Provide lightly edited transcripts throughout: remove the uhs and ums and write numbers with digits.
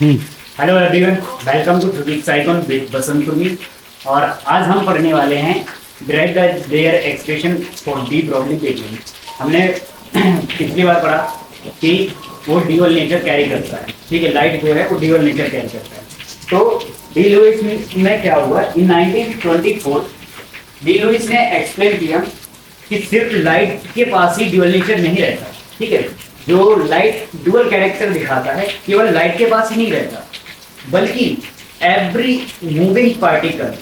Hello everyone, welcome to physics icon with Basant Kurmi. और आज हम पढ़ने वाले हैं drive the their expression for de Broglie paging. हमने पिछली बार पढ़ा कि वो ड्यूअल नेचर कैरी करता है। ठीक है, लाइट जो है वो ड्यूअल नेचर कैरी करता है। तो डी लुइस में क्या हुआ, इन 1924 डी लुइस ने एक्सप्लेन किया कि सिर्फ लाइट के पास ही ड्यूअल नेचर नहीं रहता। ठीक है, जो लाइट डुअल कैरेक्टर दिखाता है केवल लाइट के पास ही नहीं रहता, बल्कि every moving particle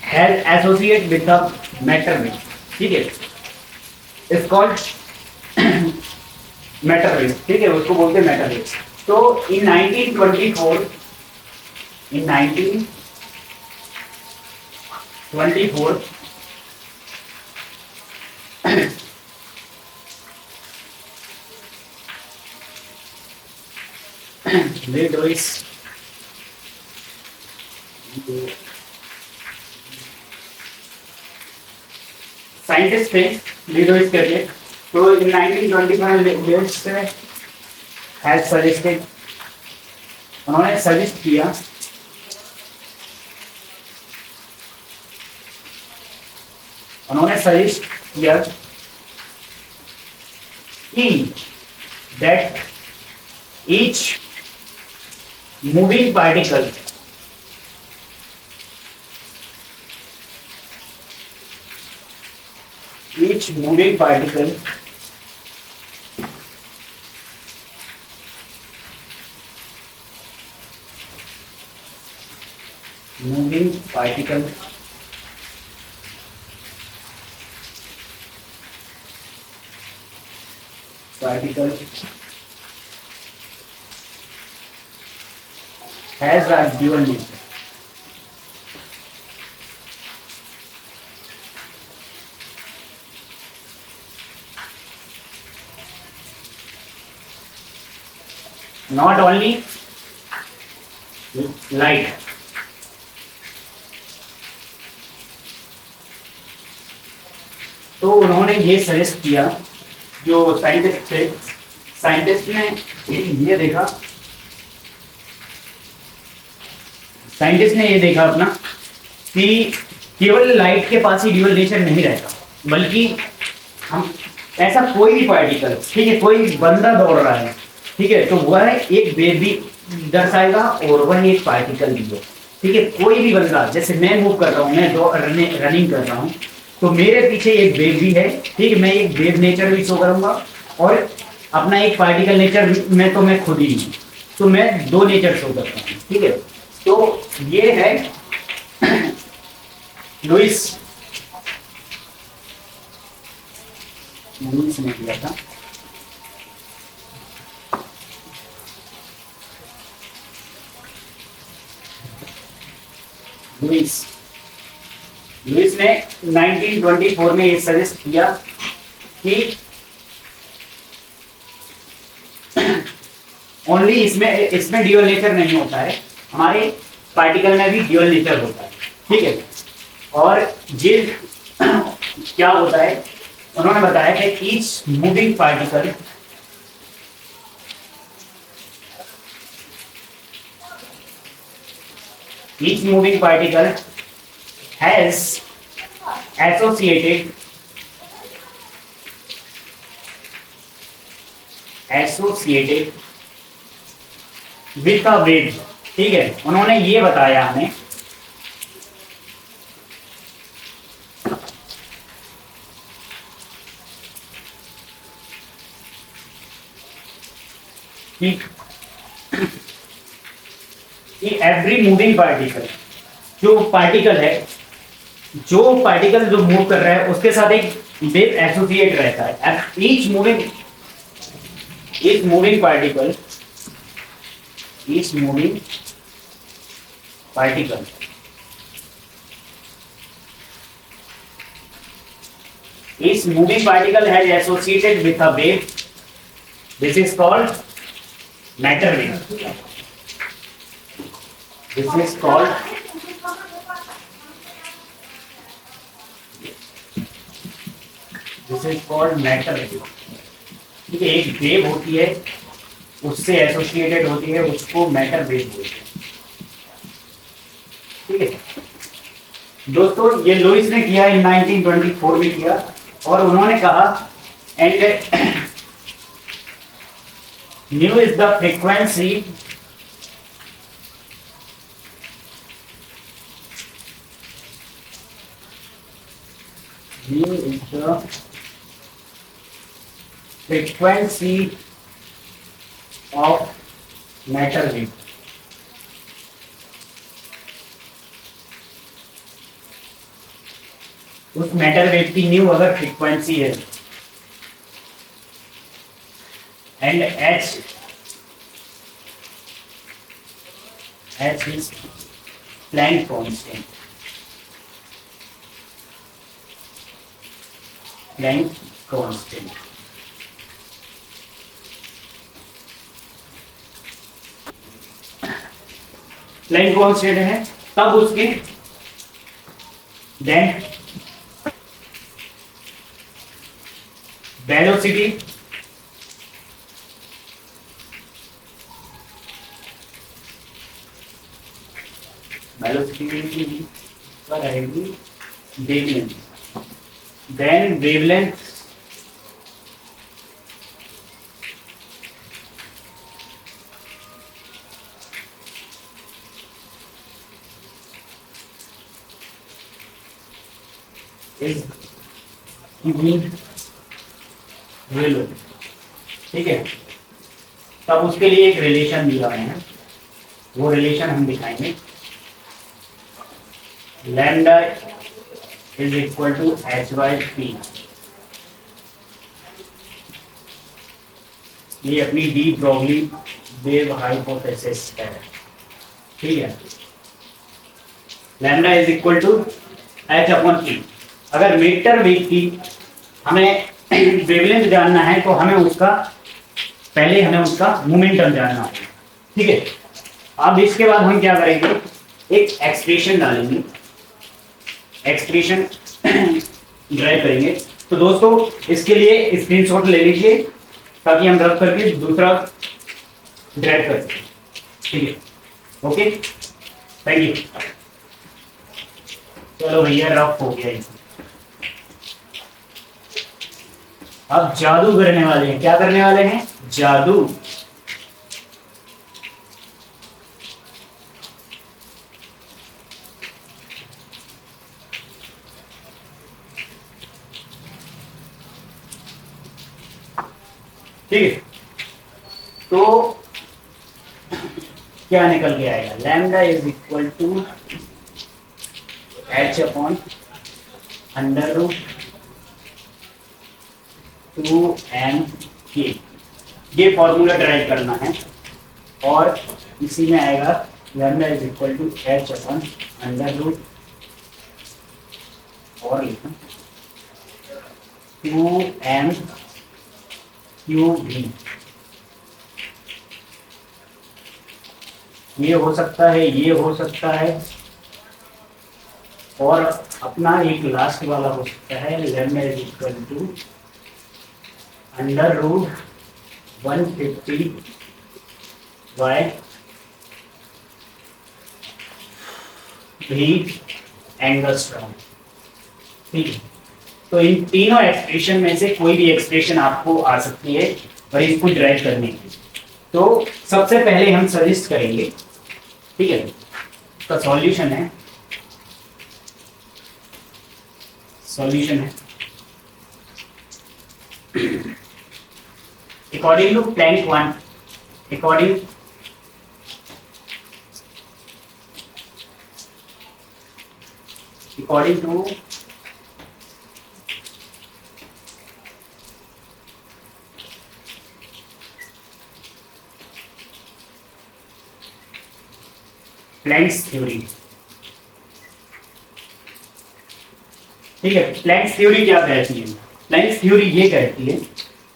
has associate with the matter wave. ठीक है, इट्स कॉल्ड मैटर वेव। ठीक है, उसको बोलते हैं मैटर वेव। तो इन 1924 लीडोइस साइंटिस्ट थे लीडोइस करके। तो इन 1925 लीडोइस हैज सजेस्टेड, उन्होंने सजेस्ट किया कि that each moving particle moving particle has a dual nature. Not only light, तो उन्होंने ये सजेस्ट किया, जो साइंटिस्ट थे, साइंटिस्ट ने ये देखा अपना कि केवल लाइट के पास ही ड्यूअल नेचर नहीं रहता, बल्कि हम ऐसा कोई भी पार्टिकल, ठीक है, कोई बंदा दौड़ रहा है, ठीक है, तो वह एक वेव भी दर्शाएगा और वह एक पार्टिकल भी हो। ठीक है, कोई भी बंदा, जैसे मैं मूव कर रहा हूँ, मैं रनिंग कर रहा हूँ, तो मेरे पीछे एक वेव भी है। ठीक है, मैं एक वेव नेचर भी शो करूंगा और अपना एक पार्टिकल नेचर में, तो मैं खुद ही हूँ, तो मैं दो नेचर शो करता हूँ। ठीक है, तो ये है लुइस ने किया था। लुइस ने 1924 में ये सजेस्ट किया कि ओनली इसमें ड्यूअल नेचर नहीं होता है, हमारे पार्टिकल में भी ड्यूअल नेचर होता है। ठीक है, और ये क्या होता है, उन्होंने बताया कि each moving particle has associated with a wave। ठीक है, उन्होंने ये बताया हमें कि एवरी मूविंग पार्टिकल, जो पार्टिकल जो मूव कर रहा है उसके साथ एक वेव एसोसिएट रहता है। Each moving particle has associated with a wave. This is called matter wave. This is called matter wave. ठीक है, एक वेव होती है उससे एसोसिएटेड होती है उसको मैटर वेव बोलते हैं। ठीक है दोस्तों, ये लुईस ने किया इन 1924 में किया, और उन्होंने कहा and new is the frequency mu is the frequency of matter wave। उस मैटर वेव की न्यू अगर फ्रीक्वेंसी है and h is Planck constant, Planck constant। Planck constant है तब उसके देन वेलोसिटी पर आएगी wavelength, then wavelength is given वेलो। ठीक है, तब उसके लिए एक रिलेशन दिया है, वो रिलेशन हम दिखाएंगे। Lambda is equal to H by P, ये अपनी डी ब्रोगली वेव हाइपोथेसिस है। ठीक है, lambda is equal to H upon P. अगर मीटर वेव की हमें वेवलेंथ जानना है तो हमें पहले उसका मोमेंटम जानना होगा। ठीक है, अब इसके बाद हम क्या करेंगे, एक एक्सप्रेशन डालेंगे, एक्सप्रेशन ड्राइव करेंगे। तो दोस्तों इसके लिए स्क्रीनशॉट ले लीजिए ताकि हम रब करके दूसरा ड्राइव कर सकें। ठीक है, ओके, थैंक यू। चलो भैया रफ हो गया। अब जादू करने वाले हैं, क्या करने वाले हैं, जादू। ठीक है, तो क्या निकल के आएगा, lambda is equal to H upon under root 2m/k, ये फॉर्मूला ड्राइव करना है, और इसी में आएगा lambda is equal to H upon under root और लिखना 2m/3। ये हो सकता है, ये हो सकता है, और अपना एक लास्ट वाला हो सकता है lambda is equal to under root 150 by 3 angstrom. ठीक है, तो इन तीनों एक्सप्रेशन में से कोई भी एक्सप्रेशन आपको आ सकती है और इसको ड्राइव करने की। तो सबसे पहले हम सजेस्ट करेंगे, ठीक है, इसका सॉल्यूशन है according to Planck one, according to Planck's theory। ठीक है, प्लैंक्स थ्योरी क्या कहती है, प्लैंक्स थ्योरी ये कहती है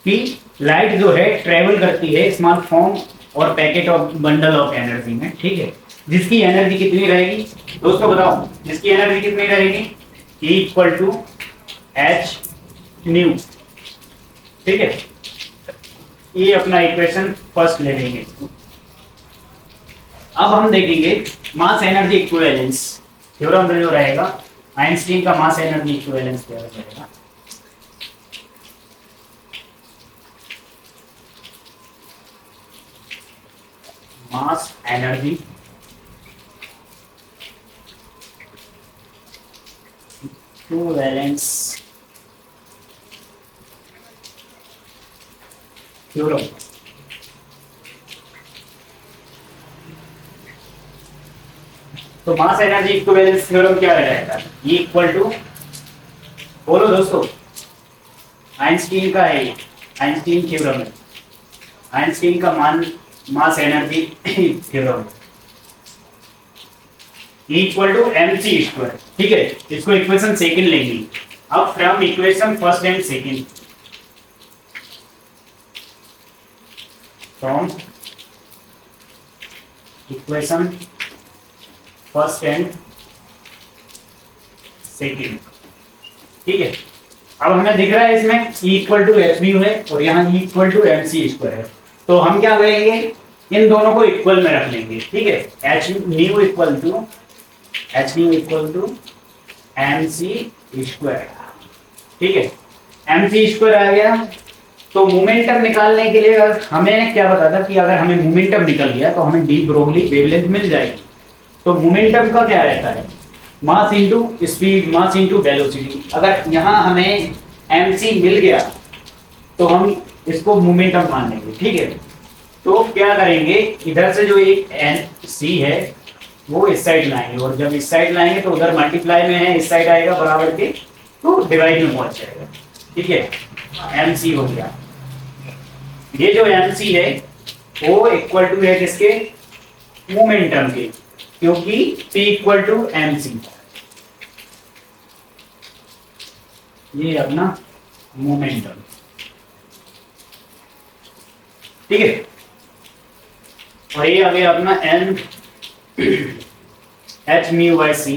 कि लाइट जो है ट्रेवल करती है स्मॉल फॉर्म और packet of bundle of energy में। ठीक है, जिसकी एनर्जी कितनी रहेगी दोस्तों, बताओ, जिसकी एनर्जी कितनी रहेगी, E equal to H nu. ठीक है, ये अपना इक्वेशन फर्स्ट ले लेंगे। अब हम देखेंगे मास एनर्जी इक्विवेलेंस थ्योरम जो रहेगा, आइंस्टीन का मास एनर्जी इक्विवेलेंस थ्योरम रहेगा। Mass energy equivalence theorem. तो मास एनर्जी इक्विवेलेंस थ्योरम क्या रहेगा? E इक्वल टू, बोलो दोस्तों, आइंस्टीन का है, आइंस्टीन थ्योरम है, आइंस्टीन का mass energy theorem. E equal to mc square. ठीक है, इसको इक्वेशन सेकंड लेंगे। अब from equation first and second, from equation first and second. ठीक है, अब हमें दिख रहा है इसमें E equal to H mu है और यहाँ E equal to M C square है। तो हम क्या करेंगे, इन दोनों को इक्वल में रख लेंगे। ठीक है, H mu equal to M C square. ठीक है, एम सी स्क्वायर आ गया। तो मोमेंटम निकालने के लिए हमें क्या बता था कि अगर हमें मोमेंटम निकल गया तो हमें डी ब्रोगली वेवलेंथ मिल जाएगी। तो मोमेंटम का क्या रहता है, mass into speed, mass into velocity. अगर यहाँ हमें mc मिल गया तो हम इसको मोमेंटम मान लेंगे। ठीक है, तो क्या करेंगे, इधर से जो एक mc है वो इस साइड लाएंगे और जब इस साइड लाएंगे तो उधर मल्टीप्लाई में है, इस साइड आएगा बराबर के, तो डिवाइड में पहुंच जाएगा। ठीक है, mc हो गया। ये जो mc है वो इक्वल टू है किसके, मोमेंटम के, क्योंकि P equal to M C, ये अपना मोमेंटम। ठीक है, और ये आ गया अपना n h mu by c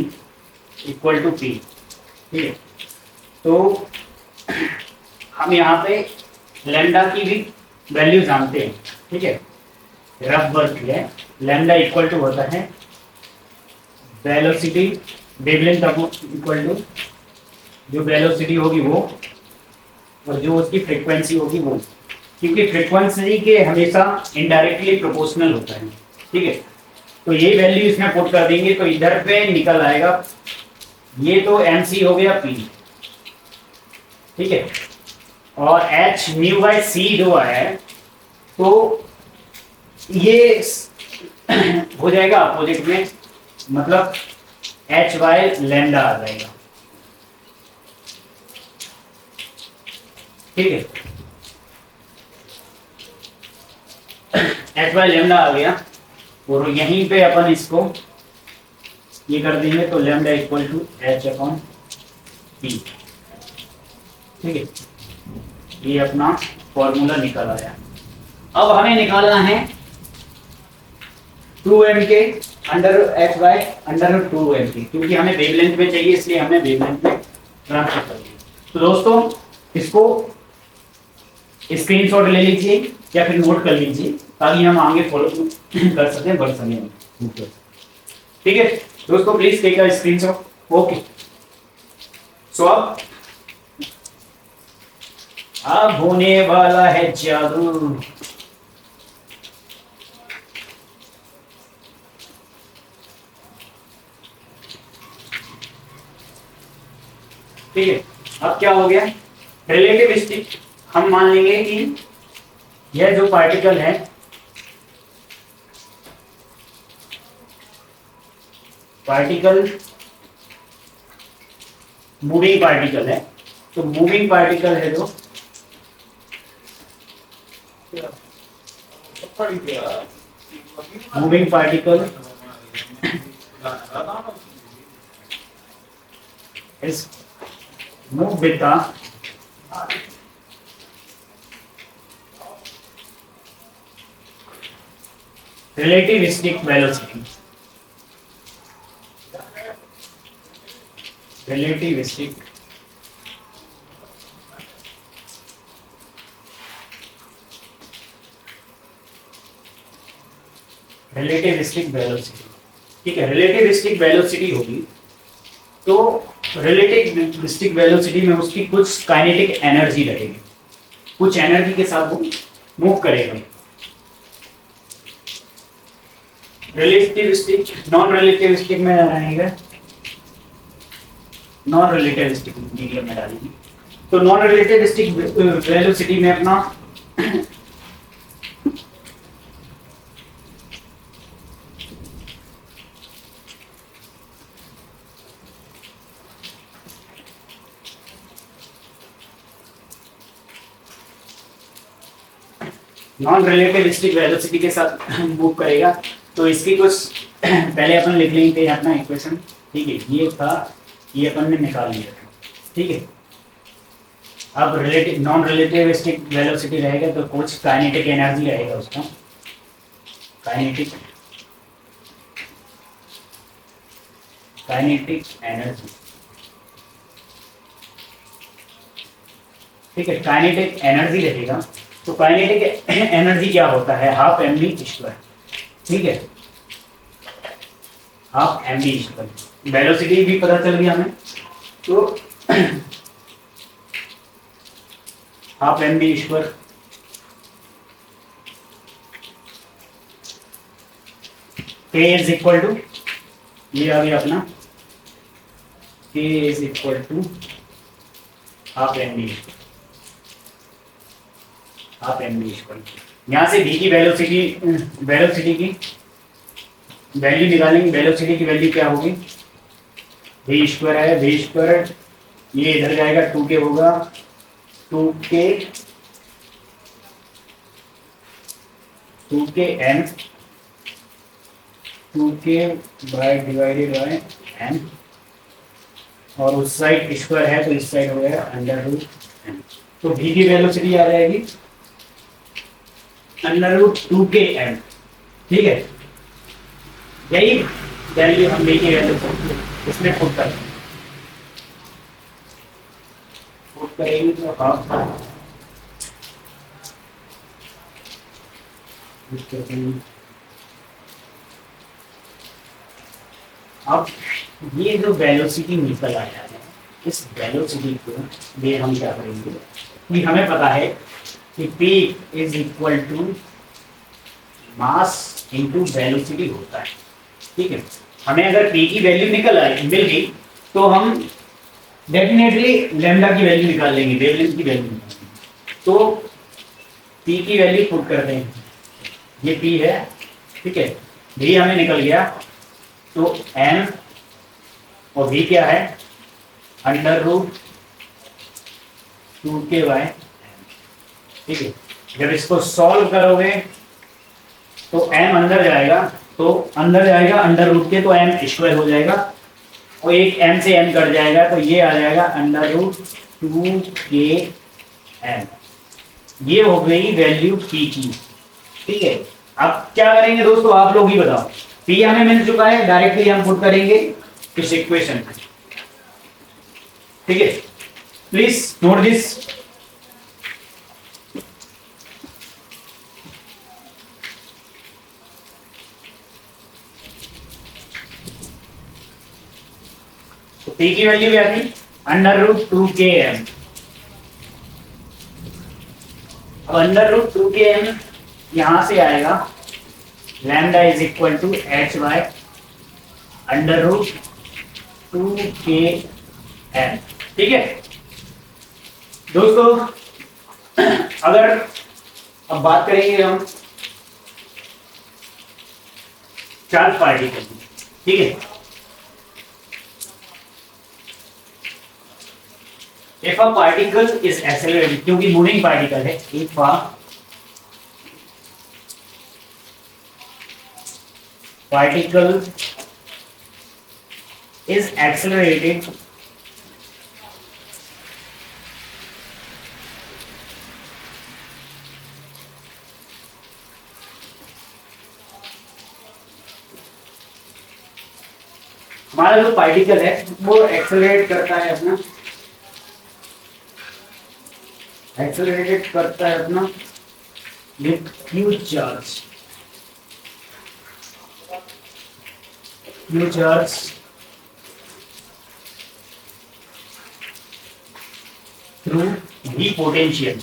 equal to p. ठीक है, तो हम यहाँ पे लैम्डा की भी वैल्यू जानते हैं। ठीक है, रफ वर्क है, लैम्डा इक्वल टू होता है वेलोसिटी, वेवलेंथ इक्वल टू जो वेलोसिटी होगी वो और जो उसकी फ्रीक्वेंसी होगी वो, क्योंकि फ्रीक्वेंसी के हमेशा इनडायरेक्टली प्रोपोर्शनल होता है। ठीक है, तो ये वैल्यू इसमें पुट कर देंगे तो इधर पे निकल आएगा, ये तो एम सी हो गया पी। ठीक है, और एच म्यू बाई सी जो है तो ये हो जाएगा अपोजिट में, मतलब एच बाय लैम्डा आ जाएगा। ठीक है, एच बाय लैम्डा आ गया और यहीं पे अपन इसको ये कर देंगे तो lambda equal to H upon p. ठीक है, ये अपना फॉर्मूला निकल आया। अब हमें निकालना है 2m के under H by under 2m की, क्योंकि हमें वेवलेंथ में चाहिए इसलिए हमने वेवलेंथ में ट्रांसफर कर दिया। तो दोस्तों इसको स्क्रीनशॉट ले लीजिए या फिर नोट कर लीजिए ताकि हम आगे फॉलो कर सकें, बढ़ सकें। ठीक है दोस्तों, please take a screenshot. Okay, so अब होने वाला है जादू। ठीक है, अब क्या हो गया, रिलेटिविस्टिक हम मान लेंगे कि यह जो पार्टिकल है मूविंग पार्टिकल है, तो मूविंग पार्टिकल है जो moving particle is move with the relativistic velocity. Relativistic relativistic velocity, ठीक है, रिलेटिविस्टिक वेलोसिटी होगी तो रिलेटिविस्टिक वेलोसिटी में उसकी कुछ काइनेटिक एनर्जी रहेगी, कुछ एनर्जी के साथ वो मूव करेगा। रिलेटिविस्टिक नॉन रिलेटिविस्टिक में रहेगा, नॉन रिलेटिविस्टिक मीडियम में डालेंगे। तो नॉन रिलेटिविस्टिक वेलोसिटी में अपना नॉन रिलेटिविस्टिक वेलोसिटी के साथ मूव करेगा। तो इसकी कुछ पहले अपन लिख लेंगे अपना इक्वेशन, ठीक है, ये था, ये अपन ने निकाल लिया था, ठीक है। अब रिलेटिव नॉन रिलेटिविस्टिक वेलोसिटी रहेगा तो कुछ काइनेटिक एनर्जी रहेगा उसका, काइनेटिक एनर्जी, ठीक है, काइनेटिक एनर्जी रहेगा। तो काइनेटिक एनर्जी क्या होता है, हाफ एम वी स्क्वायर, ठीक है, half m v square. Velocity भी पता चल गया हमें, तो half m v square K is equal to, ये आ गया अपना K is equal to half m v, half m v square. यहाँ से v की वेलोसिटी की वैल्यू निकालेंगे। वेलोसिटी की वैल्यू क्या होगी, v स्क्वायर है, v स्क्वायर ये इधर जाएगा 2k होगा, 2k m, 2k by divided by m, और उस साइड स्क्वायर है तो इस साइड हो गया अंडर रूट m। तो v की वेलोसिटी आ जाएगी अंडर रूट 2km, ठीक है। यही वैल्यू हम v की वैल्यू इसमें पुट करेंगे तो हाफ अब ये जो वेलोसिटी निकल आया है, इस वेलोसिटी को ये हम क्या करेंगे कि हमें पता है कि p is equal to mass into velocity होता है, ठीक है। हमें अगर p की वैल्यू मिल गई तो हम डेफिनेटली लैम्डा की वैल्यू निकाल लेंगे, वेवलेंथ की वैल्यू। तो p की वैल्यू पुट करते हैं, ये p है, ठीक है, v हमें निकल गया, तो m और v क्या है अंडर रूट 2k बाय, ठीक है। जब इसको सॉल्व करोगे तो m अंदर जाएगा, तो अंदर जाएगा अंडर रूट के, तो m स्क्वायर हो जाएगा, और एक m से m कट जाएगा तो ये आ जाएगा अंडर रूट 2km। ये हो गई वैल्यू p की, ठीक है। अब क्या करेंगे दोस्तों, आप लोग ही बताओ। p हमें मिल चुका है, डायरेक्टली हम पुट करेंगे इस इक्वेशन में, ठीक है। Please note this. तो p की वैल्यू क्या थी अंडर रूट 2km। अब अंडर रूट 2km यहां से आएगा, lambda is equal to h by under root 2km, ठीक है दोस्तों। अगर अब बात करेंगे हम चार्ज पार्टिकल, ठीक है। If a particle is accelerated, क्योंकि मूविंग पार्टिकल है, if a particle is accelerated हमारा जो पार्टिकल है वो एक्सेलरेट करता है अपना, एक्सेलरेट करता है अपना with huge charge, few charge through V potential.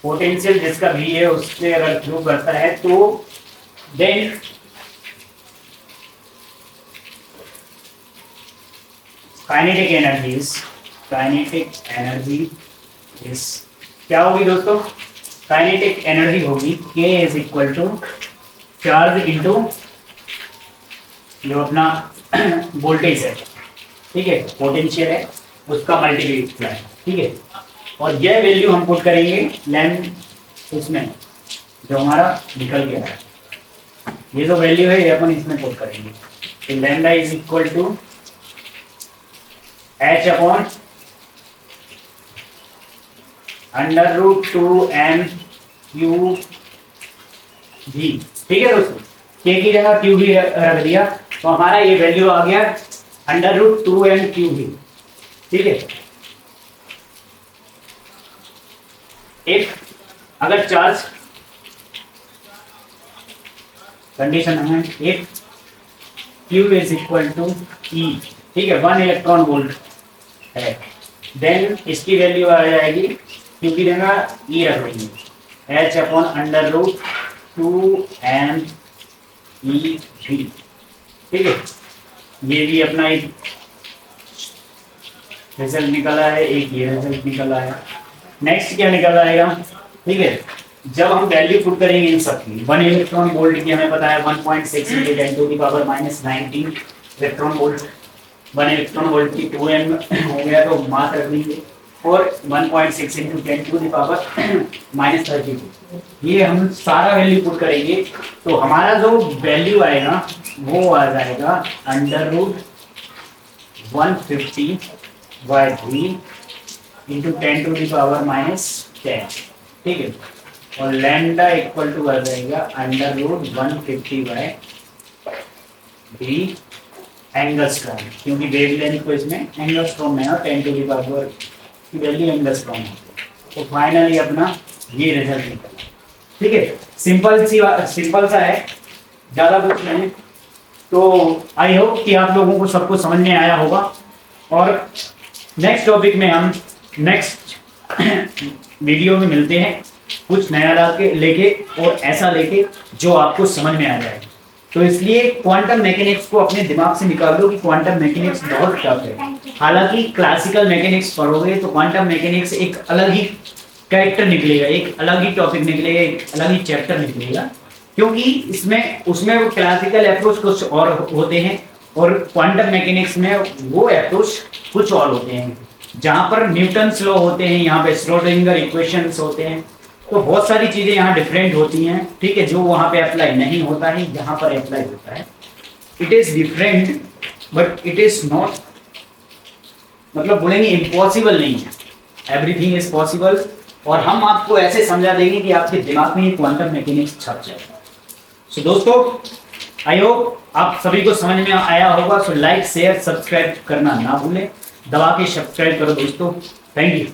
Potential जिसका V है उससे अगर थ्रू करता है तो देन काइनेटिक एनर्जी इज क्या होगी दोस्तों? काइनेटिक एनर्जी होगी K is equal to charge into जो अपना वोल्टेज है, ठीक है, पोटेंशियल है उसका मल्टीप्लाई, ठीक है। और यह वैल्यू हम पुट करेंगे लैम्ब इसमें जो हमारा निकल गया है, ये जो वैल्यू है ये अपन इसमें पुट करेंगे। तो lambda is equal to h upon √2m q v, ठीक है दोस्तों। k की जगह क्यू भी रख दिया तो हमारा ये वैल्यू आ गया √2m क्यू v, ठीक है। एक अगर चार्ज कंडीशन है एक Q is equal to E, ठीक है, 1 इलेक्ट्रॉन वोल्ट है, देन इसकी वैल्यू आ जाएगी Q की जगह E रख देंगे h upon √2m E v, ठीक है। ये भी अपना एक रिजल्ट निकला है, एक ये रिजल्ट निकला है। नेक्स्ट क्या निकल आएगा, ठीक है, जब हम वैल्यू पुट करेंगे इन सब की 1 इलेक्ट्रॉन वोल्ट की हमें पता है 1.6 × 10⁻⁻19 इलेक्ट्रॉन वोल्ट, 1 इलेक्ट्रॉन वोल्ट की 2m हो गया तो मास रख देंगे, और 1.6 × 10⁻32 ये हम सारा वैल्यू पुट करेंगे तो हमारा जो वैल्यू आएगा वो आ जाएगा √150/3 इंटू 10⁻⁻10, ठीक है। और लैम्डा इक्वल टू आ जाएगा √150/3 एंगस्ट्रॉम, क्योंकि वेवलेंथ को इसमें एंगस्ट्रॉम में है, 10 की वैल्यू एंगस्ट्रॉम है। तो फाइनली अपना ये रिजल्ट निकला, ठीक है। सिंपल सा है, ज़्यादा कुछ नहीं। तो आई होप कि आप लोगों को सबको समझ में आया होगा, और नेक्स्ट टॉपिक में हम नेक्स्ट वीडियो में मिलते हैं कुछ नया लेके और ऐसा लेके जो आपको समझ में आ जाए। तो इसलिए क्वांटम मैकेनिक्स को अपने दिमाग से निकाल दो कि क्वांटम मैकेनिक्स बहुत टफ है। हालांकि क्लासिकल मैकेनिक्स पढ़ोगे तो क्वांटम मैकेनिक्स एक अलग ही कैरेक्टर निकलेगा, एक अलग ही टॉपिक निकलेगा, एक अलग ही चैप्टर निकलेगा, क्योंकि उसमें वो क्लासिकल अप्रोच कुछ और होते हैं और क्वांटम मैकेनिक्स में वो अप्रोच कुछ और होते हैं। जहाँ पर न्यूटन्स लॉ होते हैं, यहाँ पे श्रोडिंगर इक्वेशंस होते हैं, तो बहुत सारी चीजें यहाँ डिफरेंट होती हैं, ठीक है, जो वहाँ पे अप्लाई नहीं होता है, यहाँ पर अप्लाई होता है। It is different but it is not, मतलब बोलेंगे इम्पॉसिबल नहीं है, एवरीथिंग इज पॉसिबल। और हम आपको ऐसे समझा देंगे कि आपके दिमाग में क्वांटम मैकेनिक्स छप जाएगा। सो दोस्तों, आई होप आप सभी को समझ में आया होगा। सो लाइक शेयर सब्सक्राइब करना ना भूलें, दबा के सब्सक्राइब करो दोस्तों। Thank you.